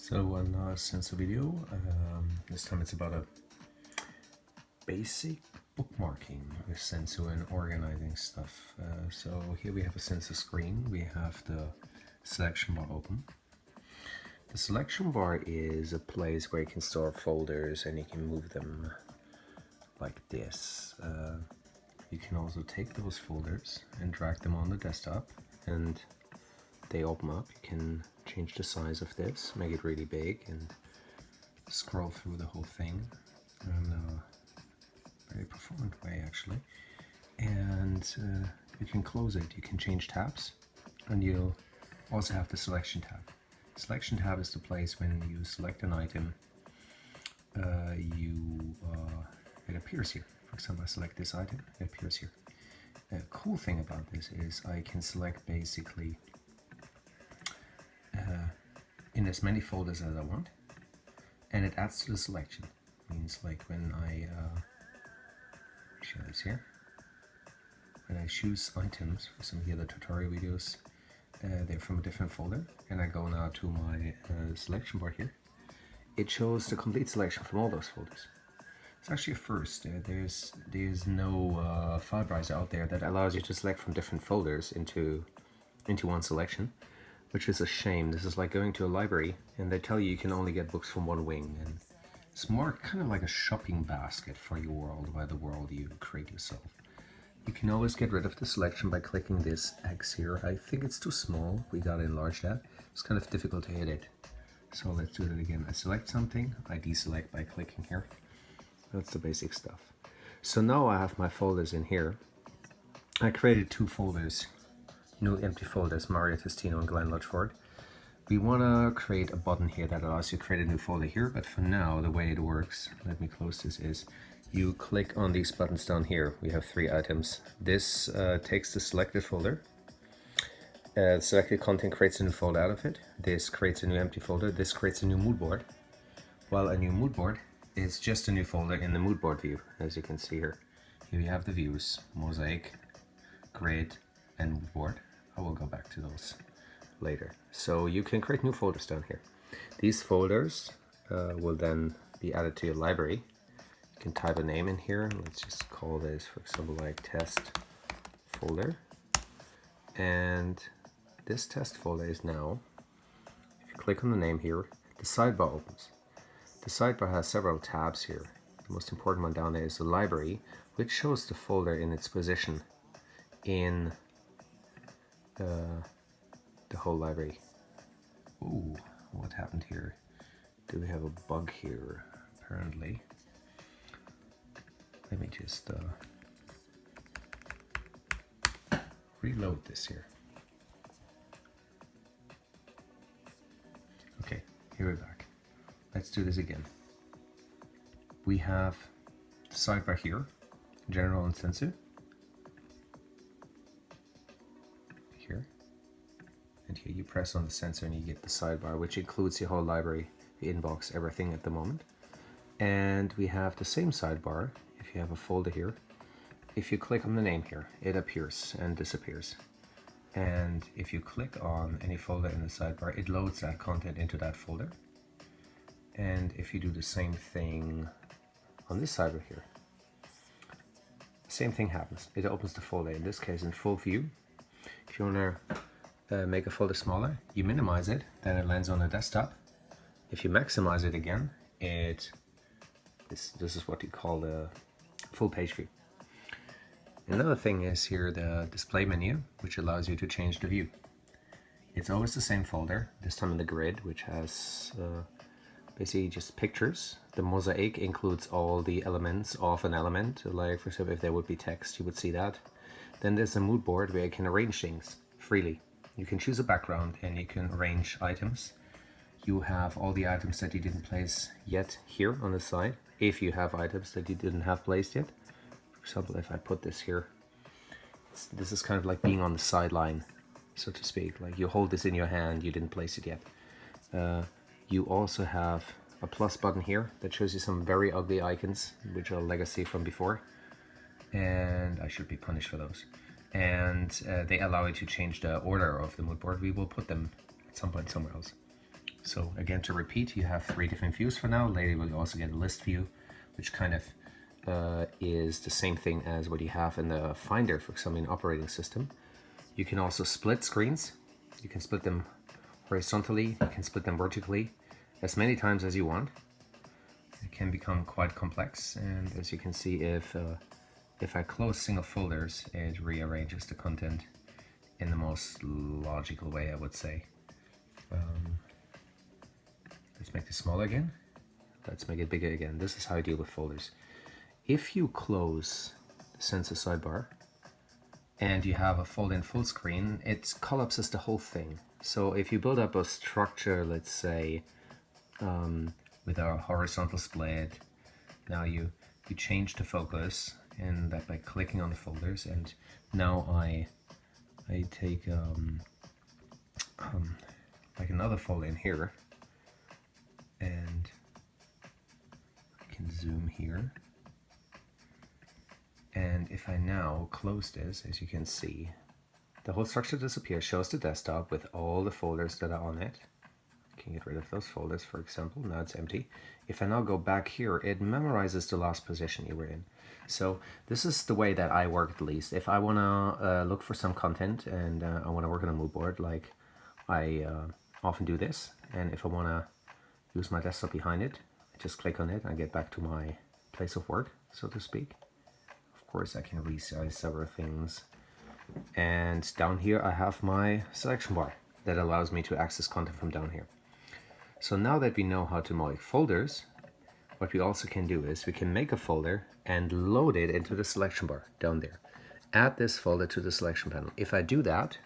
So another SENSU video. This time it's about a basic bookmarking with SENSU and organizing stuff. So here we have a SENSU screen. We have the selection bar open. The selection bar is a place where you can store folders and you can move them like this. You can also take those folders and drag them on the desktop and they open up. You can change the size of this, make it really big, and scroll through the whole thing in a very performant way actually. And you can close it, you can change tabs, and you'll also have the selection tab. Selection tab is the place when you select an item, it appears here. For example, I select this item, it appears here. The cool thing about this is I can select basically in as many folders as I want, and it adds to the selection. Means like when I show this here, when I choose items, for some here the tutorial videos, they're from a different folder, and I go now to my selection bar here, it shows the complete selection from all those folders. It's actually a first. There's no file browser out there that allows you to select from different folders into one selection, which is a shame. This is like going to a library and they tell you you can only get books from one wing, and it's more kind of like a shopping basket for your world, by the world you create yourself. You can always get rid of the selection by clicking this X here. I think it's too small. We gotta enlarge that. It's kind of difficult to edit. So let's do that again. I select something, I deselect by clicking here. That's the basic stuff. So now I have my folders in here. I created two folders, new empty folders, Mario Testino and Glenn Lodgeford. We want to create a button here that allows you to create a new folder here, but for now the way it works, let me close this, is you click on these buttons down here. We have 3 items. This takes the selected folder. Selected content creates a new folder out of it. This creates a new empty folder. This creates a new mood board. While a new mood board is just a new folder in the mood board view, as you can see here. Here we have the views, mosaic, grid, and mood board. I will go back to those later. So you can create new folders down here. These folders will then be added to your library. You can type a name in here. Let's just call this, for example, like test folder. And this test folder is now, if you click on the name here, the sidebar opens. The sidebar has several tabs here. The most important one down there is the library, which shows the folder in its position in the whole library. Ooh, what happened here? Do we have a bug here? Apparently. Let me just reload this here. Okay, here we're back. Let's do this again. We have the sidebar here, General and SENSU. Here. And here you press on the sensor and you get the sidebar, which includes your whole library, the inbox, everything at the moment. And we have the same sidebar if you have a folder here. If you click on the name here, it appears and disappears. And if you click on any folder in the sidebar, it loads that content into that folder. And if you do the same thing on this sidebar here, same thing happens. It opens the folder, in this case in full view. If you want to make a folder smaller, you minimize it, then it lands on the desktop. If you maximize it again, this is what you call the full page view. Another thing is here the display menu, which allows you to change the view. It's always the same folder, this time in the grid, which has basically just pictures. The mosaic includes all the elements of an element, like for example if there would be text, you would see that. Then there's a mood board where you can arrange things freely. You can choose a background and you can arrange items. You have all the items that you didn't place yet here on the side, if you have items that you didn't have placed yet. For example, if I put this here, this is kind of like being on the sideline, so to speak. Like you hold this in your hand, you didn't place it yet. You also have a plus button here that shows you some very ugly icons, which are legacy from before. And I should be punished for those. And they allow you to change the order of the mood board. We will put them at some point somewhere else. So again, to repeat, you have 3 different views for now. Later we'll also get a list view, which kind of is the same thing as what you have in the Finder, for example, in operating system. You can also split screens. You can split them horizontally, you can split them vertically, as many times as you want. It can become quite complex, and as you can see, if I close single folders, it rearranges the content in the most logical way, I would say. Let's make this smaller again. Let's make it bigger again. This is how I deal with folders. If you close the SENSU sidebar and you have a fold in full screen, it collapses the whole thing. So if you build up a structure, let's say, with a horizontal split, now you change the focus, and that by clicking on the folders, and now I take like another fold in here, and I can zoom here, and if I now close this, as you can see, the whole structure disappears, shows the desktop with all the folders that are on it. I can get rid of those folders, for example. Now it's empty. If I now go back here, it memorizes the last position you were in. So this is the way that I work, at least. If I want to look for some content and I want to work on a mood board, like I often do this, and if I want to use my desktop behind it, I just click on it and I get back to my place of work, so to speak. Of course, I can resize several things. And down here I have my selection bar that allows me to access content from down here. So now that we know how to make folders, what we also can do is we can make a folder and load it into the selection bar down there. Add this folder to the selection panel. If I do that,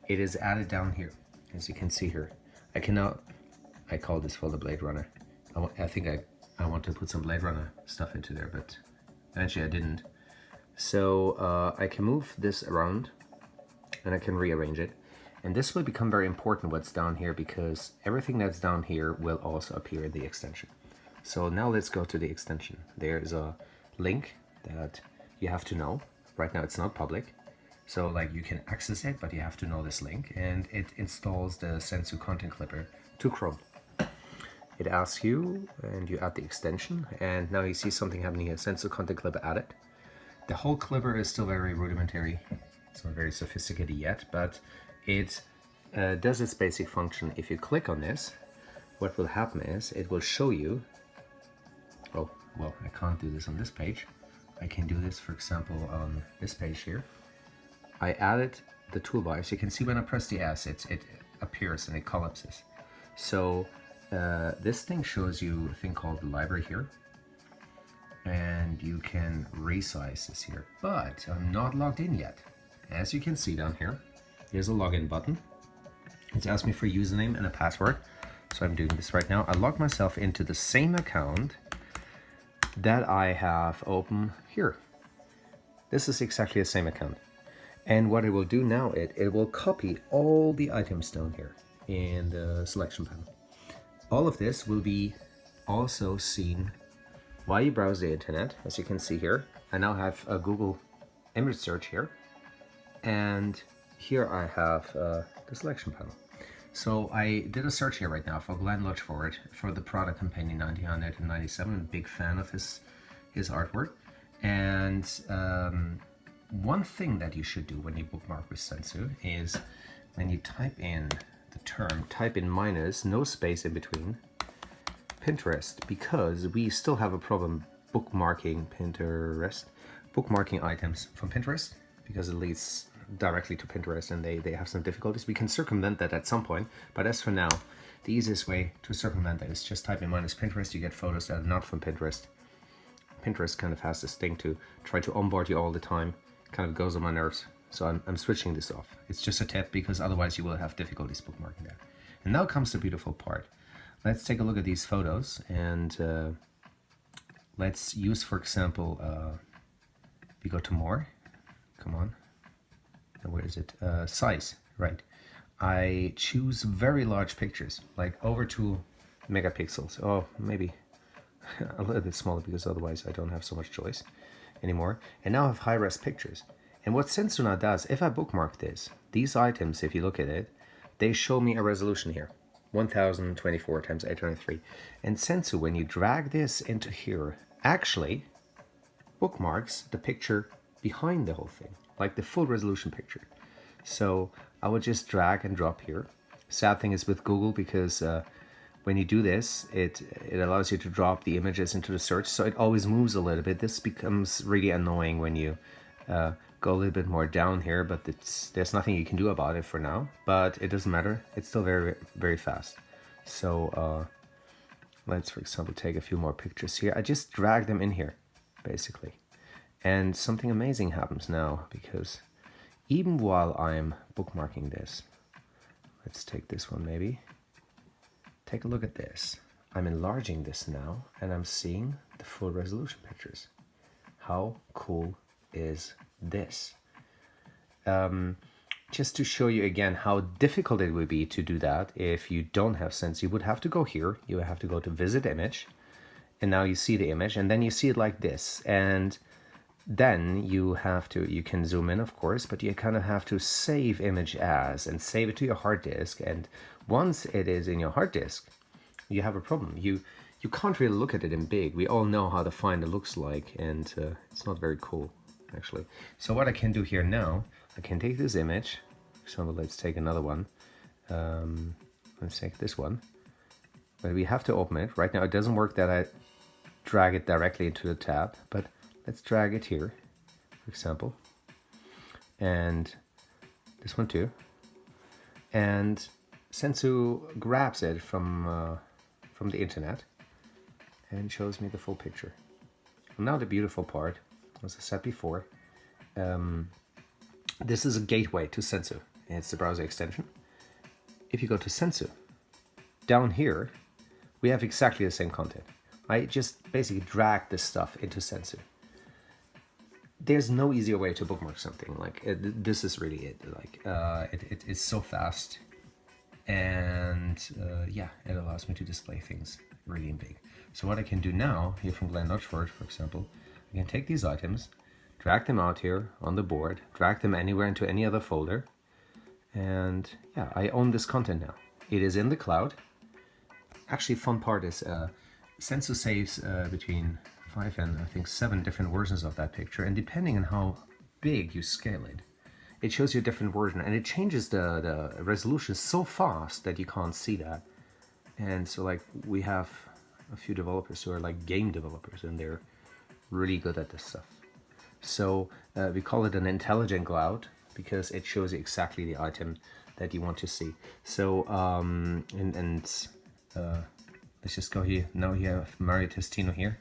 it is added down here, as you can see here. I can now, I call this folder Blade Runner. I think I want to put some Blade Runner stuff into there, but actually I didn't. So I can move this around and I can rearrange it. And this will become very important what's down here, because everything that's down here will also appear in the extension. So now let's go to the extension. There is a link that you have to know. Right now it's not public. So like you can access it, but you have to know this link, and it installs the SENSU content clipper to Chrome. It asks you, and you add the extension, and now you see something happening here, SENSU content clipper added. The whole clipper is still very rudimentary. It's not very sophisticated yet, but it does its basic function. If you click on this, what will happen is it will show you, oh, well, I can't do this on this page. I can do this, for example, on this page here. I added the toolbar. As you can see, when I press the S, it appears and it collapses. So this thing shows you a thing called the library here, and you can resize this here, but I'm not logged in yet. As you can see down here, here's a login button. It's asked me for a username and a password, so I'm doing this right now. I log myself into the same account that I have open here. This is exactly the same account. And what it will do now, it will copy all the items down here in the selection panel. All of this will be also seen while you browse the internet. As you can see here, I now have a Google image search here, and here I have the selection panel. So I did a search here right now for Glenn Luchford for the Prada Companion 1997. I'm a big fan of his artwork. And one thing that you should do when you bookmark with SENSU is when you type in the term, type in minus, no space in between, Pinterest, because we still have a problem bookmarking items from Pinterest, because it leads directly to Pinterest and they have some difficulties. We can circumvent that at some point, but as for now, the easiest way to circumvent that is just type in minus Pinterest. You get photos that are not from Pinterest. Pinterest kind of has this thing to try to onboard you all the time. Kind of goes on my nerves, so I'm switching this off. It's just a tip, because otherwise you will have difficulties bookmarking that. And now comes the beautiful part. Let's take a look at these photos, and let's use, for example, we go to more. Come on. Where is it? Size, right. I choose very large pictures, like over 2 megapixels. Oh, maybe a little bit smaller, because otherwise I don't have so much choice anymore. And now I have high-res pictures. And what SENSU now does, if I bookmark these items, if you look at it, they show me a resolution here. 1024 times 803. And SENSU, when you drag this into here, actually bookmarks the picture behind the whole thing, like the full resolution picture. So I would just drag and drop here. Sad thing is with Google, because when you do this, it allows you to drop the images into the search, so it always moves a little bit. This becomes really annoying when you go a little bit more down here, but there's nothing you can do about it for now. But it doesn't matter, it's still very, very fast. So let's, for example, take a few more pictures here. I just drag them in here, basically. And something amazing happens now, because even while I'm bookmarking this, let's take this one maybe. Take a look at this. I'm enlarging this now, and I'm seeing the full resolution pictures. How cool is this? Just to show you again how difficult it would be to do that if you don't have SENSU, you would have to go here, you have to go to visit image, and now you see the image, and then you see it like this, and then you can zoom in, of course, but you kind of have to save image as and save it to your hard disk. And once it is in your hard disk, you have a problem. You can't really look at it in big. We all know how the Finder looks like, and it's not very cool, actually. So what I can do here now, I can take this image. For example, let's take another one. Let's take this one. But we have to open it. Right now it doesn't work that I drag it directly into the tab, but let's drag it here, for example, and this one too. And SENSU grabs it from the internet and shows me the full picture. And now the beautiful part, as I said before, this is a gateway to SENSU. It's the browser extension. If you go to SENSU, down here, we have exactly the same content. I just basically drag this stuff into SENSU. There's no easier way to bookmark something. Like this is really it. Like it is so fast, and yeah, it allows me to display things really in big. So what I can do now here from Glenn Notchford, for example, I can take these items, drag them out here on the board, drag them anywhere into any other folder, and yeah, I own this content now. It is in the cloud. Actually, fun part is SENSU saves between 5 and I think 7 different versions of that picture, and depending on how big you scale it, it shows you a different version, and it changes the resolution so fast that you can't see that. And so like we have a few developers who are like game developers, and they're really good at this stuff. So we call it an intelligent cloud because it shows you exactly the item that you want to see. So let's just go here. Now you have Mario Testino here.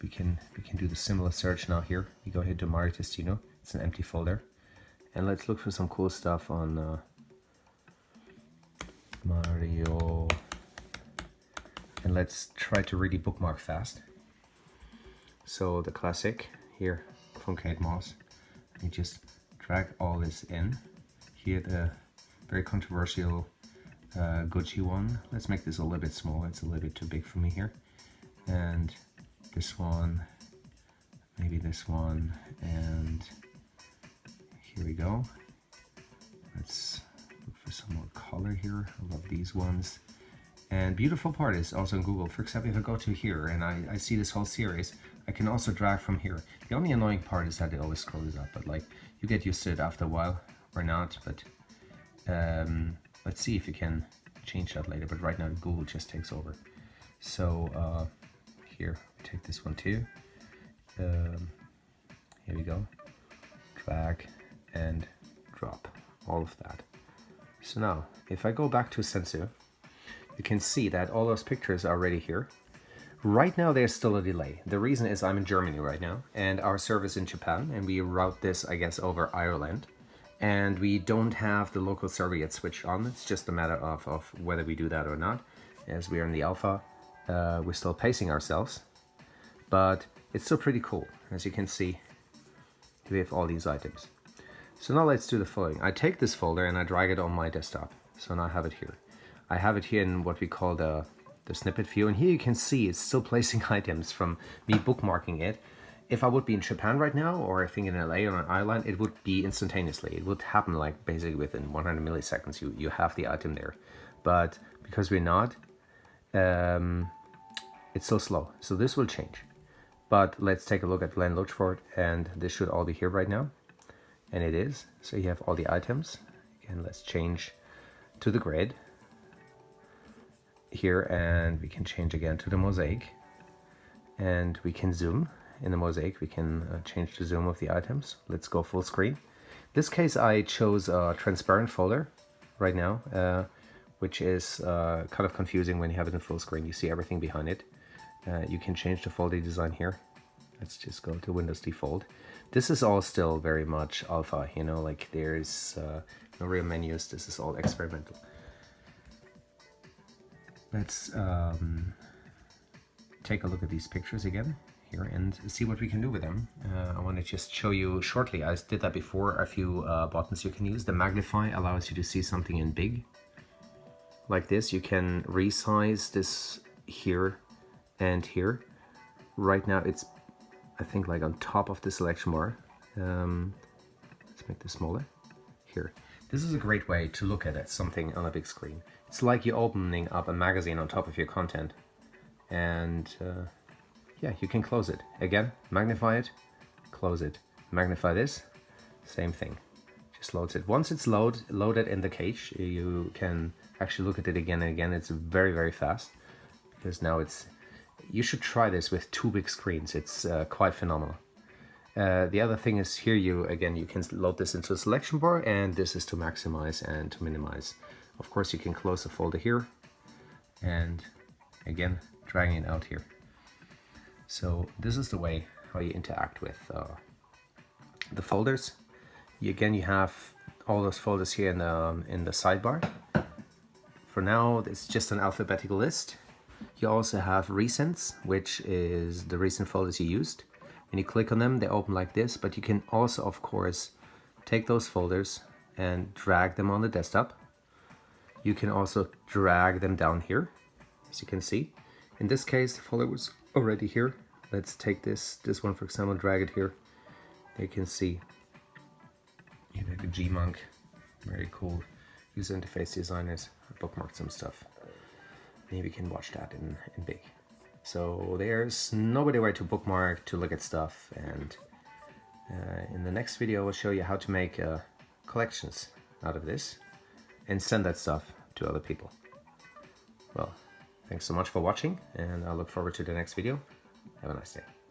We can do the similar search now here. We go here to Mario Testino. It's an empty folder. And let's look for some cool stuff on Mario. And let's try to really bookmark fast. So the classic here from Kate Moss. You just drag all this in. Here the very controversial Gucci one. Let's make this a little bit small. It's a little bit too big for me here. And this one, maybe this one, and here we go. Let's look for some more color here. I love these ones. And beautiful part is also in Google. For example, if I go to here and I see this whole series, I can also drag from here. The only annoying part is that it always scrolls up, but like you get used to it after a while, or not. But let's see if you can change that later. But right now Google just takes over. So here, take this one too. Here we go. Drag and drop all of that. So now, if I go back to SENSU, you can see that all those pictures are already here. Right now there's still a delay. The reason is I'm in Germany right now, and our server is in Japan, and we route this, I guess, over Ireland. And we don't have the local server yet switched on. It's just a matter of whether we do that or not. As we are in the alpha, we're still pacing ourselves. But it's still pretty cool. As you can see, we have all these items. So now let's do the following. I take this folder and I drag it on my desktop. So now I have it here. I have it here in what we call the snippet view, and here you can see it's still placing items from me bookmarking it. If I would be in Japan right now, or I think in LA or on Ireland, it would be instantaneously. It would happen like basically within 100 milliseconds. You have the item there. But because we're not, it's so slow. So this will change. But let's take a look at Glenn Luchford, and this should all be here right now. And it is. So you have all the items. Again, let's change to the grid here, and we can change again to the mosaic. And we can zoom. In the mosaic, we can change the zoom of the items. Let's go full screen. In this case, I chose a transparent folder right now, which is kind of confusing when you have it in full screen. You see everything behind it. You can change the folder design here. Let's just go to Windows Default. This is all still very much alpha, you know, like there's no real menus. This is all experimental. Let's take a look at these pictures again here and see what we can do with them. I want to just show you shortly. I did that before. A few buttons you can use. The magnify allows you to see something in big. Like this, you can resize this here and here. Right now it's, I think, like on top of the selection bar. Let's make this smaller. Here. This is a great way to look at something on a big screen. It's like you're opening up a magazine on top of your content. And yeah, you can close it. Again, magnify it, close it. Magnify this, same thing. Just loads it. Once it's loaded in the cache, you can actually look at it again and again. It's very, very fast. Because now it's, you should try this with 2 big screens. It's quite phenomenal. The other thing is here, you can load this into a selection bar, and this is to maximize and to minimize. Of course, you can close the folder here, and again, dragging it out here. So this is the way how you interact with the folders. You have all those folders here in the sidebar. For now, it's just an alphabetical list. You also have recents, which is the recent folders you used. When you click on them, they open like this, but you can also, of course, take those folders and drag them on the desktop. You can also drag them down here, as you can see. In this case, the folder was already here. Let's take this one, for example, drag it here. You can see, you know, the Gmonk, very cool user interface designers, bookmarked some stuff. Maybe you can watch that in big. So there's no better way to bookmark, to look at stuff, and in the next video I'll show you how to make collections out of this and send that stuff to other people. Well, thanks so much for watching, and I look forward to the next video. Have a nice day.